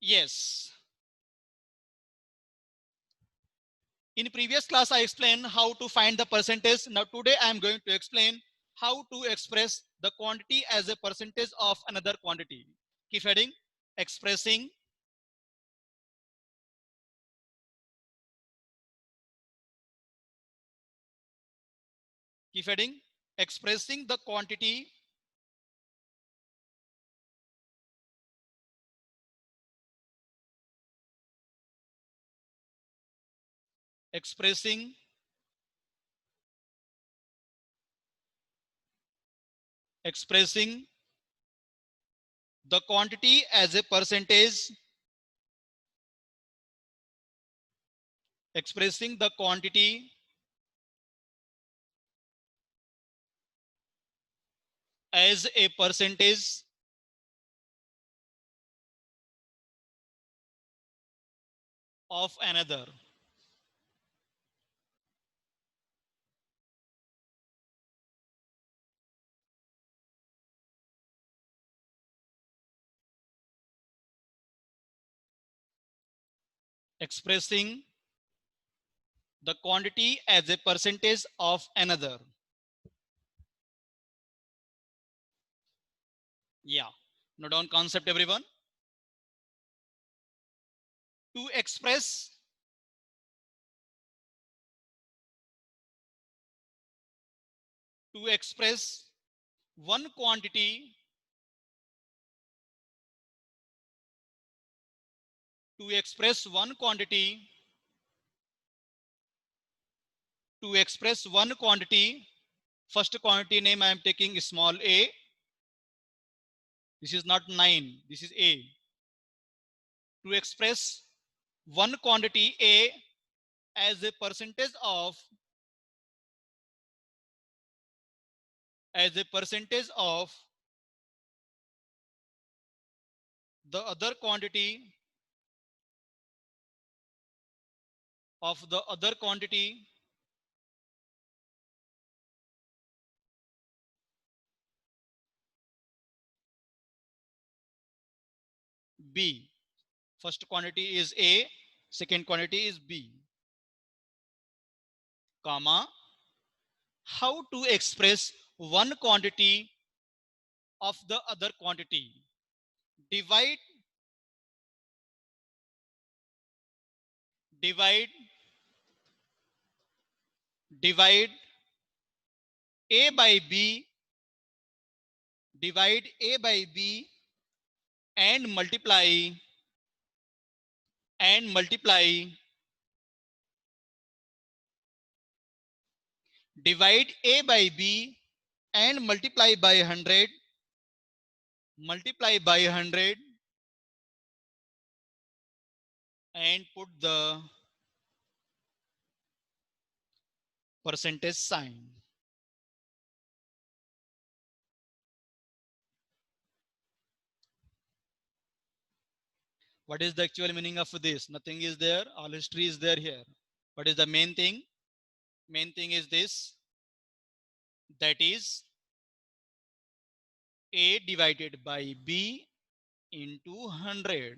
Yes. In previous class, I explained how to find the percentage. Now today I am going to explain how to express the quantity as a percentage of another quantity. Keep heading. Expressing keep heading. Expressing the quantity expressing expressing the quantity as a percentage expressing the quantity as a percentage of another. Expressing the quantity as a percentage of another. Yeah. Note down concept, everyone. To express one quantity to express one quantity to express one quantity. First quantity name I am taking small a. This is not 9. This is a. To express one quantity a as a percentage of the other quantity b. First quantity is a, second quantity is b, comma. How to express one quantity of the other quantity? Divide divide divide a by b divide a by b and multiply divide a by b and multiply by 100 and put the percentage sign. What is the actual meaning of this? Nothing is there, all history is there here. What is the main thing? Main thing is this, that is a divided by b into 100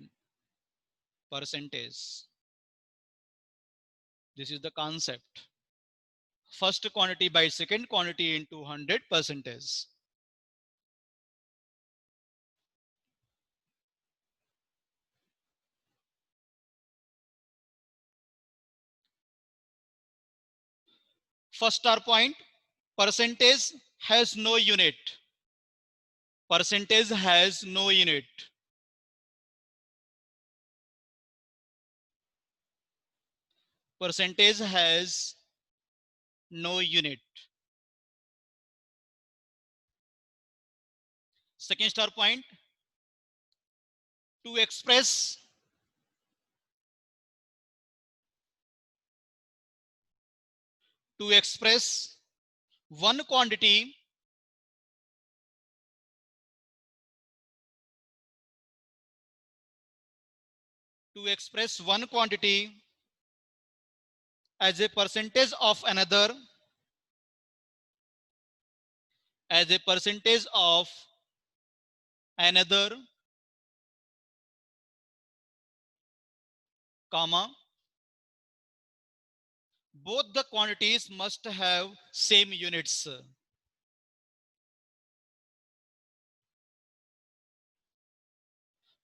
percentage. This is the concept. First quantity by second quantity into 100 percentage. First star point, percentage has no unit. Percentage has no unit. Percentage has no unit. Second star point, to express one quantity as a percentage of another as a percentage of another comma, both the quantities must have same units.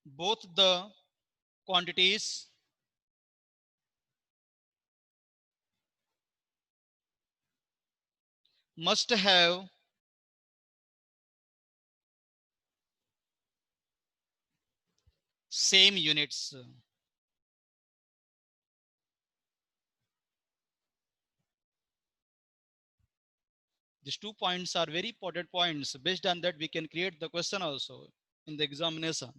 Both the quantities must have same units. These 2 points are very important points. Based on that, we can create the question also in the examination.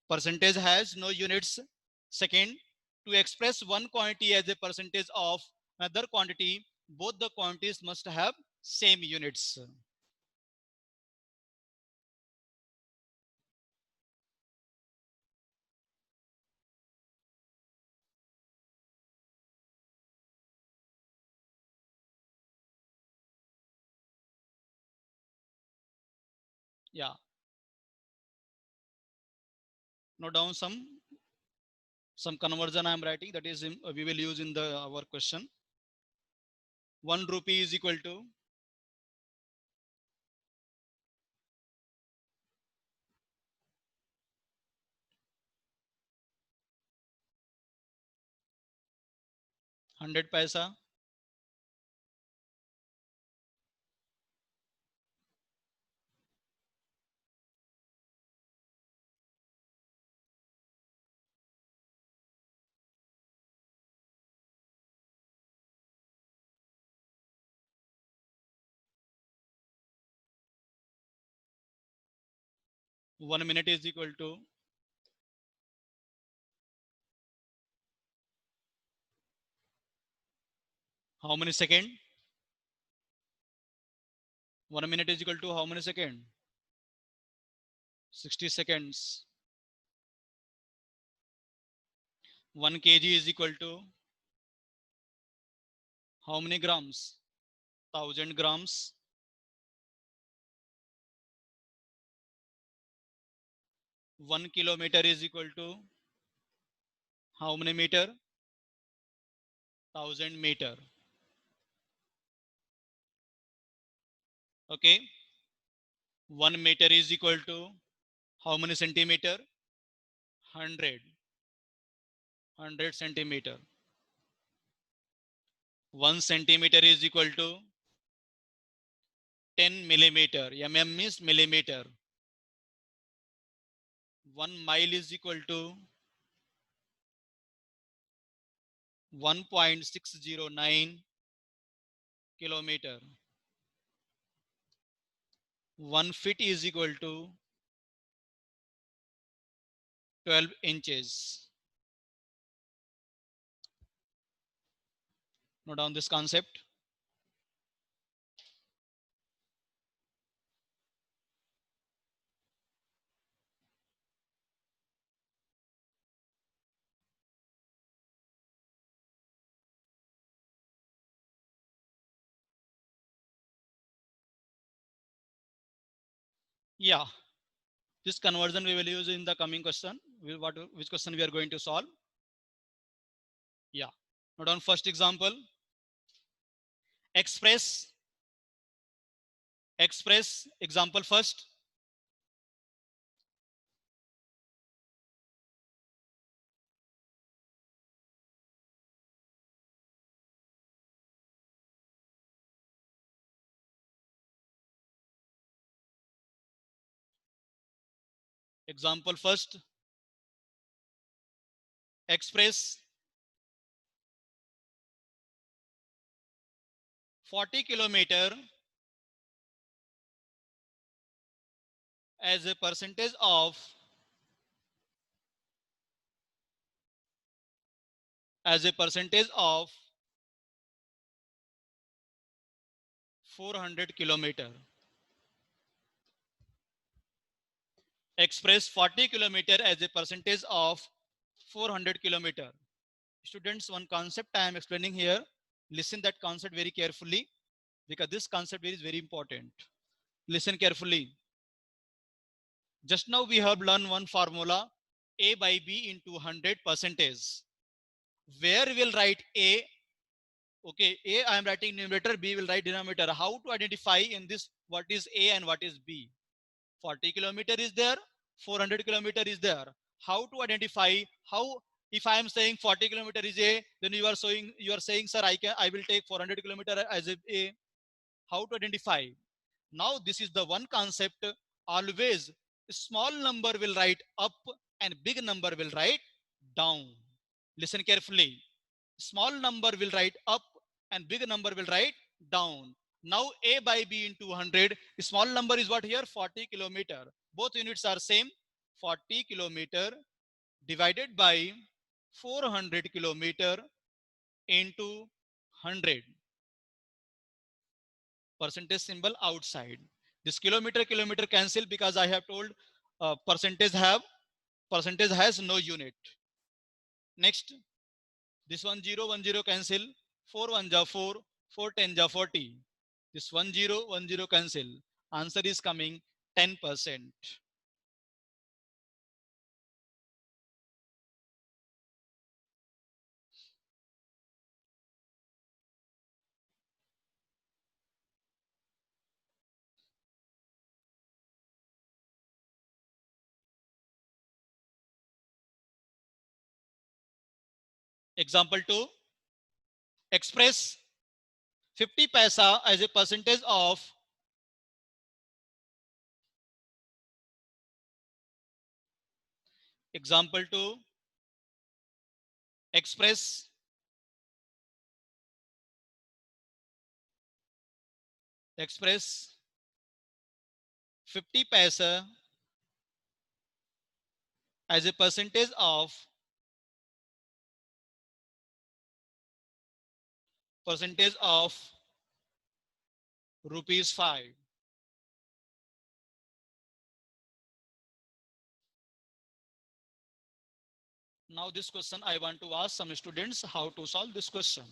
Percentage has no units. Second, to express one quantity as a percentage of another quantity, both the quantities must have same units. Yeah, note down some conversion I am writing, that is we will use in the our question. 1 rupee is equal to 100 paisa. 1 minute is equal to how many second? 1 minute is equal to how many second? 60 seconds. 1 kg is equal to how many grams? 1000 grams. 1 kilometer is equal to how many meter? 1000 meter. Okay. 1 meter is equal to how many centimeter? 100 centimeter. 1 centimeter is equal to 10 millimeter. Mm means millimeter. 1 mile is equal to 1.609 kilometer. 1 feet is equal to 12 inches. Note down this concept. Yeah, this conversion we will use in the coming question. Which question we are going to solve? Yeah. Note down first example. Express example first. Example first. Express 40 kilometer as a percentage of 400 kilometer. Express 40 kilometer as a percentage of 400 kilometer. Students, one concept I am explaining here. Listen that concept very carefully because this concept is very important. Listen carefully. Just now we have learned one formula, A by B into 100 percentage. where we'll write A. Okay, A I am writing numerator, B will write denominator. How to identify in this what is A and what is B? 40 kilometer is there, 400 kilometer is there. How to identify? How, if I am saying 40 kilometer is A, then you are saying, sir, I will take 400 kilometer as A. How to identify? Now this is the one concept. Always small number will write up and big number will write down. Listen carefully. Small number will write up and big number will write down. Now A by B into 100. Small number is what here? 40 kilometer. Both units are same. 40 kilometer divided by 400 kilometer into 100. Percentage symbol outside. This kilometer cancel because I have told percentage has no unit. Next, this 1010 cancel. 4 1 ja 4, 4 10 ja 40. This 1010 cancel. Answer is coming 10%. Example 2. Express 50 paisa as a percentage of example 2. Express express 50 paisa as a percentage of rupees 5. Now this question I want to ask some students how to solve this question.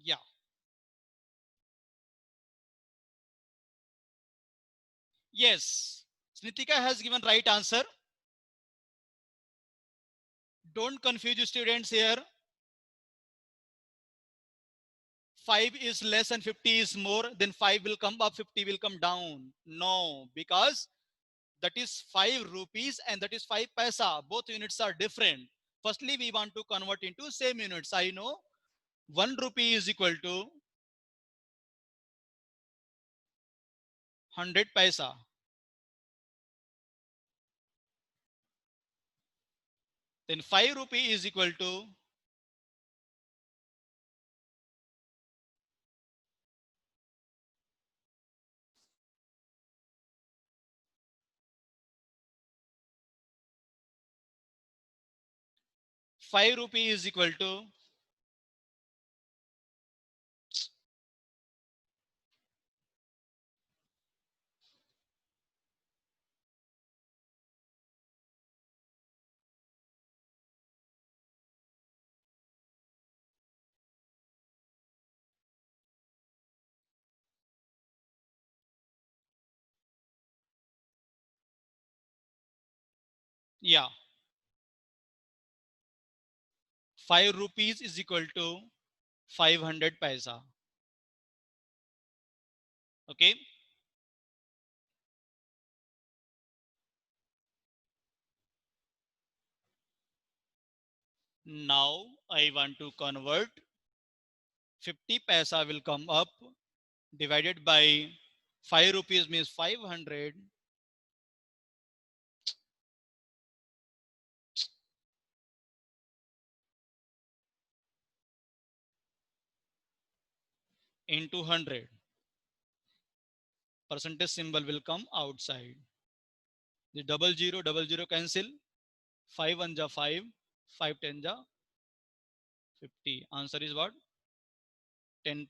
Yeah. Yes. Snitika has given right answer. Don't confuse students here. 5 is less and 50 is more, then 5 will come up, 50 will come down. No, because that is 5 rupees and that is 5 paisa. Both units are different. Firstly, we want to convert into same units. I know 1 rupee is equal to 100 paisa. Then 5 rupee is equal to 5 rupee is equal to yeah, 5 rupees is equal to 500 paisa. Okay. Now I want to convert 50 paisa will come up divided by 5 rupees means 500 into 100. Percentage symbol will come outside. The double zero cancel. 5 1 ja 5, 5 10 ja 50. Answer is what? 10%.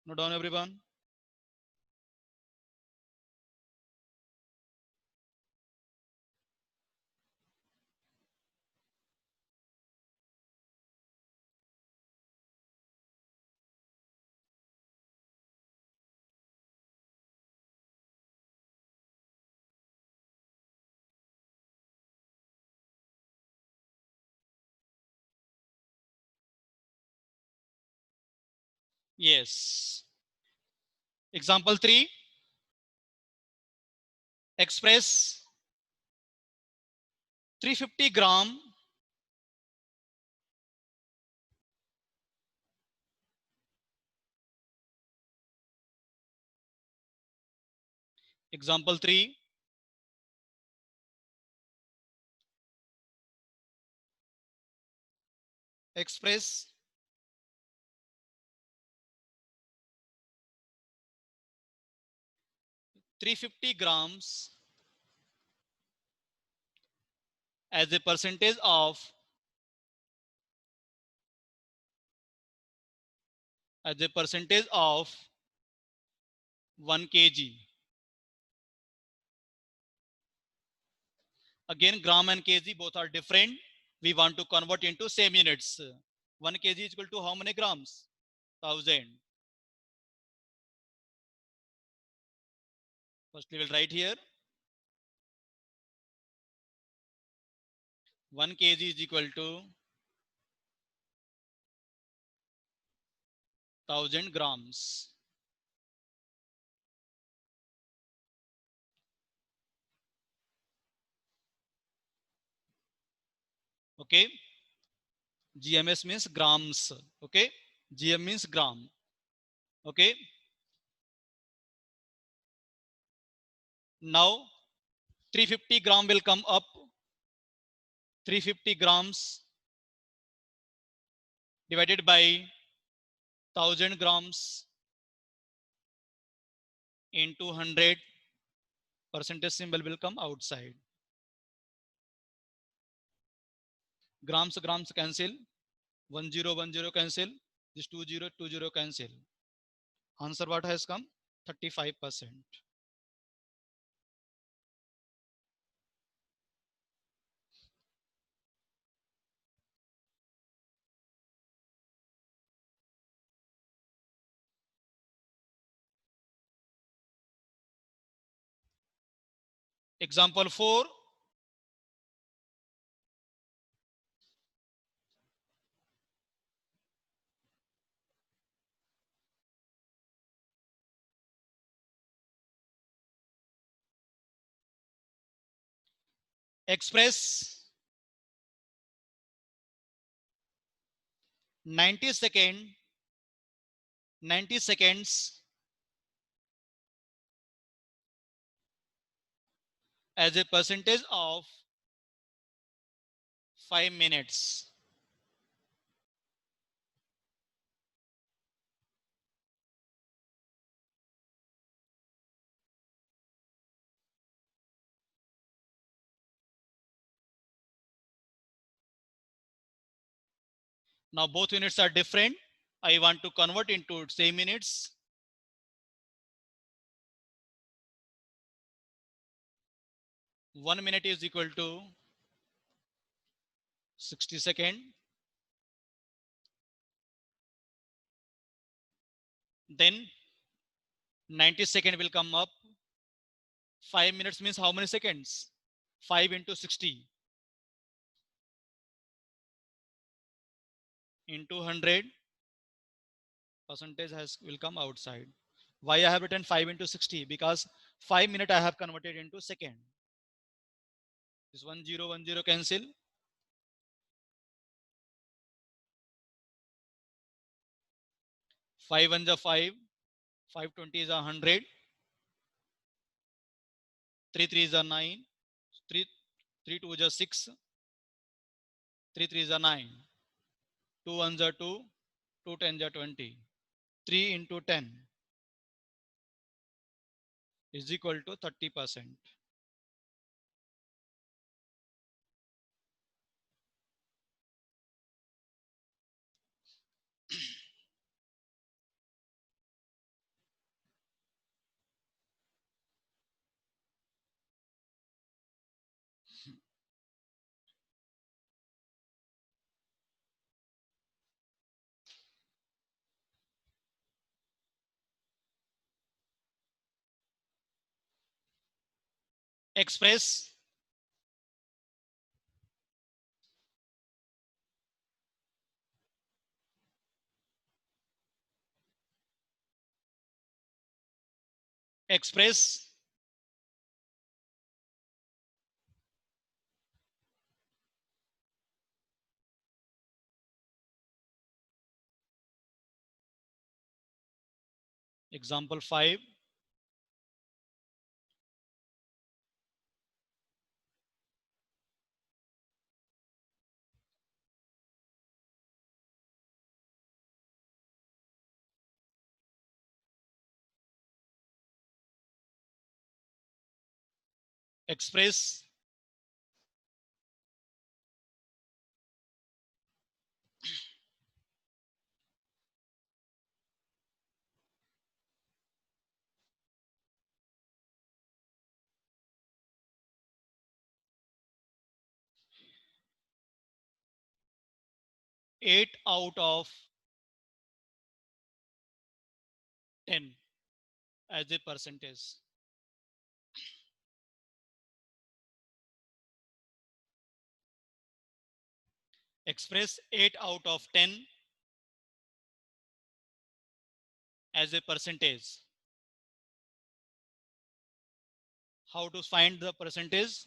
Note down, everyone. Yes. Example 3. Express 350 gram. Example 3. Express 350 grams as a percentage of 1 kg. Again, gram and kg both are different. We want to convert into same units. 1 kg is equal to how many grams? 1000. First we will write here. 1 kg is equal to 1000 grams. Okay. GMS means grams. Okay. GM means gram. Okay. Now 350 gram will come up. 350 grams divided by 1000 grams into 100. Percentage symbol will come outside. Grams cancel. 1010 cancel. This 2020 cancel. Answer what has come? 35%. Example 4. Express 90 seconds as a percentage of 5 minutes. Now both units are different. I want to convert into same minutes. 1 minute is equal to 60 seconds. Then 90 seconds will come up. 5 minutes means how many seconds? 5 into 60 into 100. Percentage will come outside. Why I have written 5 into 60? Because 5 minutes I have converted into second. This 1010 cancel. 5 1 is 5. 520 is 100. 3 3 is 9. 3 3 2 is 6. 3 3 is 9. 2 1 is 2. 2 10 is 20. 3 into 10 is equal to 30%. express express example 5, express 8 out of 10 as a percentage. Express 8 out of 10 as a percentage. How to find the percentage?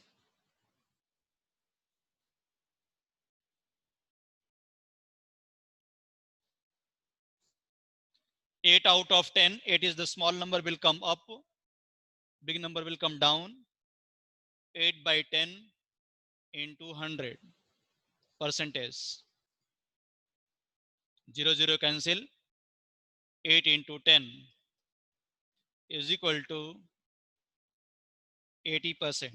Eight out of 10, 8 is the small number will come up, big number will come down. 8 by 10 into 100 percentage. 0 cancel. 8 into 10 is equal to 80%.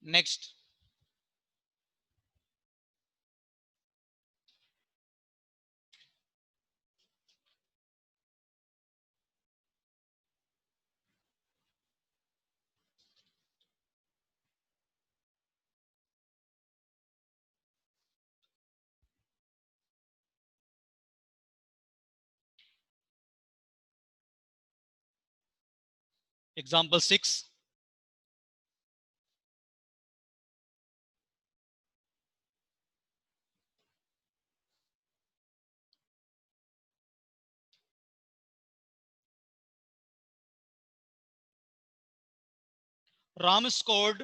Next, example 6. Ram scored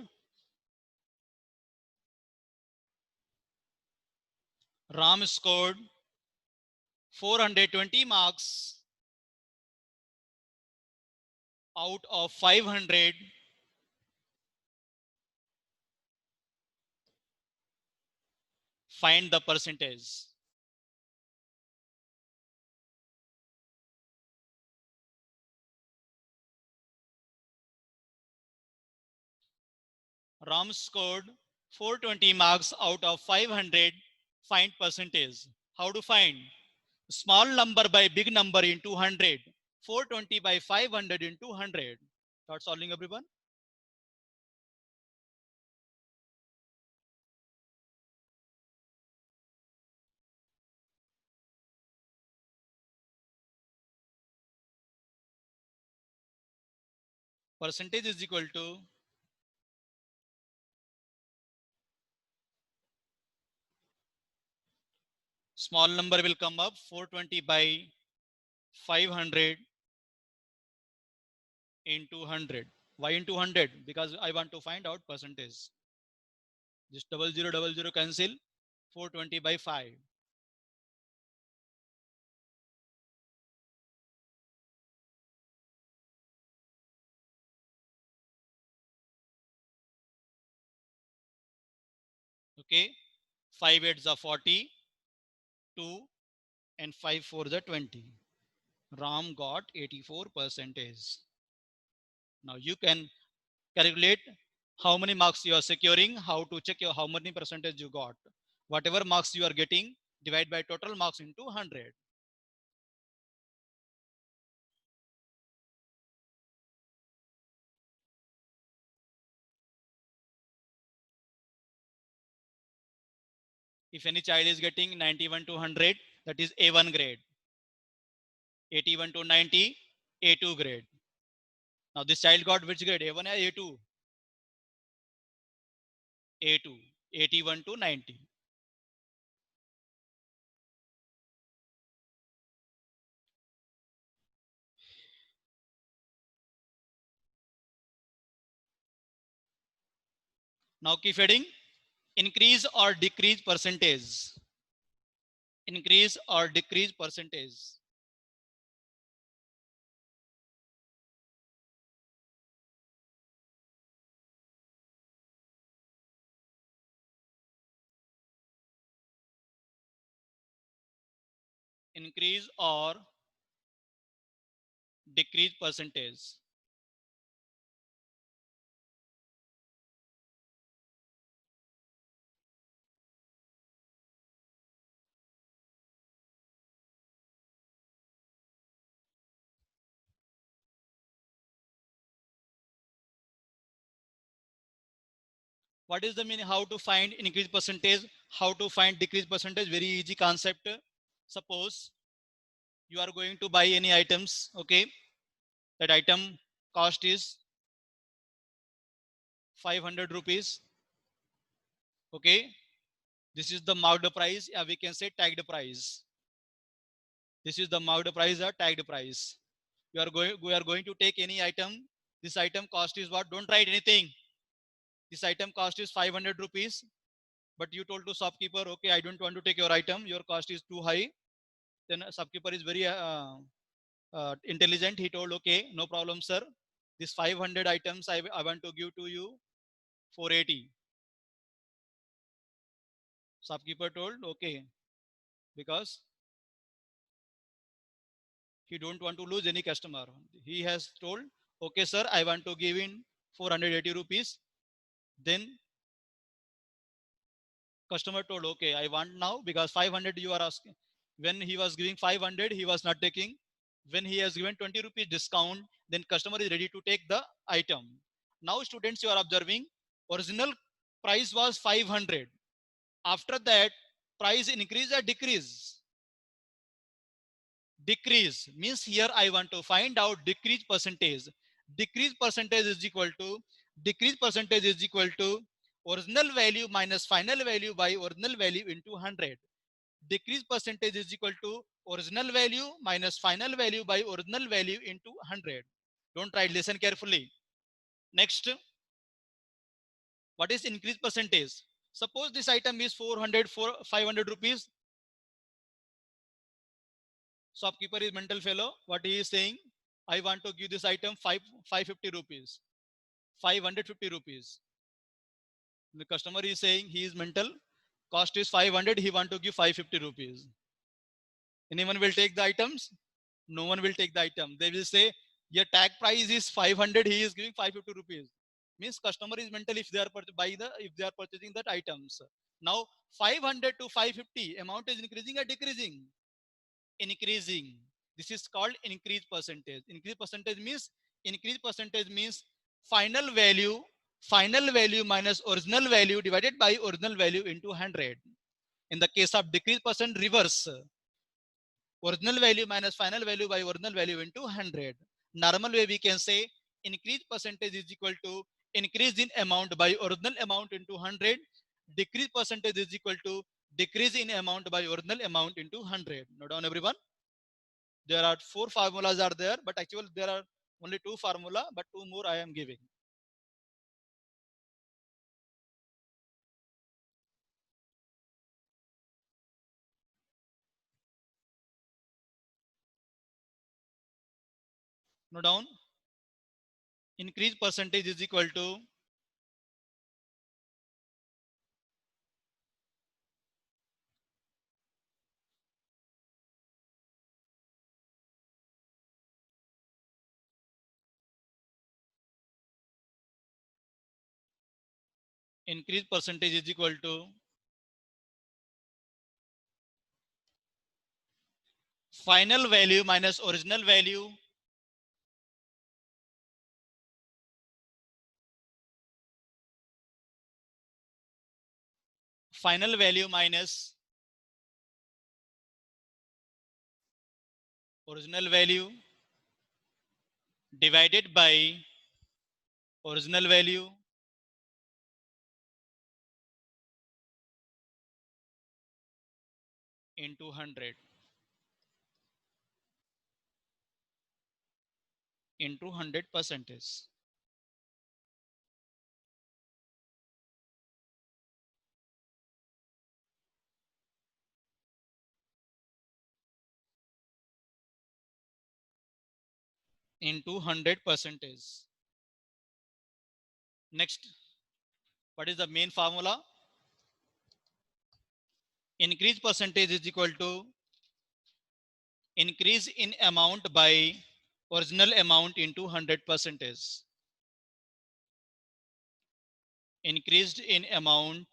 Ram scored 420 marks out of 500. Find the percentage. Ram scored 420 marks out of 500. Find percentage. How to find? Small number by big number into 100. 420 by 500 into 100. Start solving, everyone. Percentage is equal to small number will come up 420 by 500 into 100. Why into 100? Because I want to find out percentage. Just 0000 cancel. 420 by 5. Okay. 5 8s are 40. 2 and 5 for the 20. Ram got 84 percentage. Now you can calculate how many marks you are securing, how to check how many percentage you got. Whatever marks you are getting, divide by total marks into 100. If any child is getting 91 to 100, that is A1 grade. 81 to 90, A2 grade. Now this child got which grade? A1 or A2? A2. 81 to 90. Now keep adding. Increase or decrease percentage. Increase or decrease percentage. Increase or decrease percentage. What is the meaning? How to find increase percentage? How to find decrease percentage? Very easy concept. Suppose you are going to buy any items, okay? That item cost is 500 rupees, okay? This is the marked price, yeah, we can say tagged price. This is the marked price or tagged price. We are going to take any item. This item cost is what? Don't write anything. This item cost is 500 rupees, but you told to shopkeeper, okay, I don't want to take your item. Your cost is too high. Then shopkeeper is very intelligent. He told, okay, no problem, sir. This 500 items I want to give to you for 80. Shopkeeper told, okay, because he don't want to lose any customer. He has told, okay, sir, I want to give in 480 rupees. Then customer told, okay, I want now because 500 you are asking. When he was giving 500, he was not taking. When he has given 20 rupees discount, then customer is ready to take the item. Now students, you are observing, original price was 500. After that, price increase or decrease? Decrease means here I want to find out decrease percentage. Decrease percentage is equal to original value minus final value by original value into 100. Decrease percentage is equal to original value minus final value by original value into 100. Don't try, listen carefully. Next, what is increase percentage? Suppose this item is 400 for 500 rupees. Shopkeeper is mental fellow. What he is saying, I want to give this item 550 rupees, 550 rupees. The customer is saying he is mental. Cost is 500. He want to give 550 rupees. Anyone will take the items? No one will take the item. They will say your tag price is 500. He is giving 550 rupees. Means customer is mental if they are if they are purchasing that items. Now 500 to 550 amount is increasing or decreasing? Increasing. This is called increase percentage. Increase percentage means final value minus original value divided by original value into 100. In the case of decrease percent, reverse. Original value minus final value by original value into 100. Normal way we can say increase percentage is equal to increase in amount by original amount into 100. Decrease percentage is equal to decrease in amount by original amount into 100. Note down everyone. There are 4 formulas are there, but actually there are only 2 formula, but 2 more I am giving. Note down. Increase percentage is equal to increase percentage is equal to final value minus original value final value minus original value divided by original value into 100 into 100 percentage. Into 100 percentage. Next, what is the main formula? Increase percentage is equal to increase in amount by original amount into 100 percentage. Increased in amount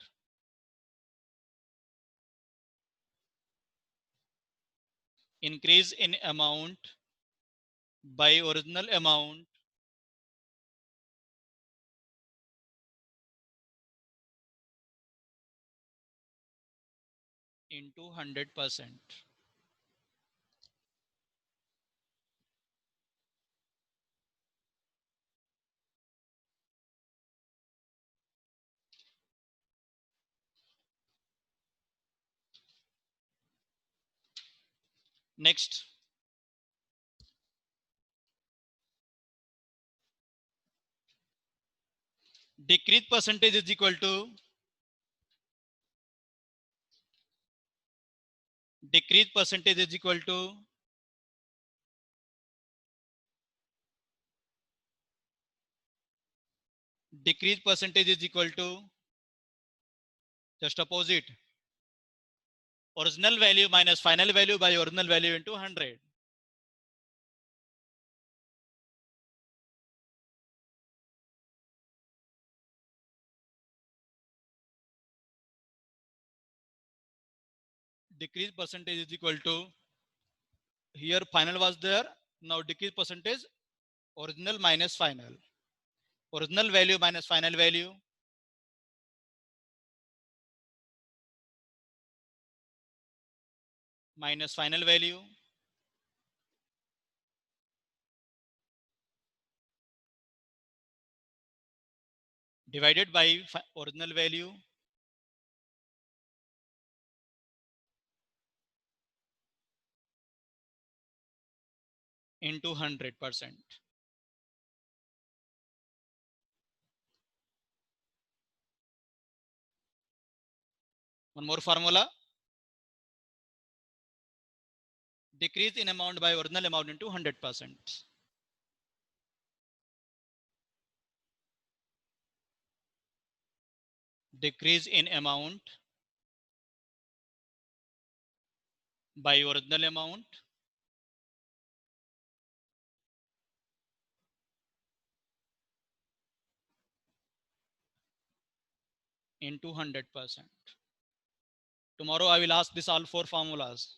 increase in amount by original amount into 100%. Next, decrease percentage is equal to decrease percentage is equal to decrease percentage is equal to just opposite original value minus final value by original value into 100. Decrease percentage is equal to, here final was there, now decrease percentage original minus final. Original value minus final value minus final value divided by original value into 100%. One more formula. Decrease in amount by original amount into 100%. Decrease in amount by original amount into 100%. Tomorrow I will ask this all four formulas.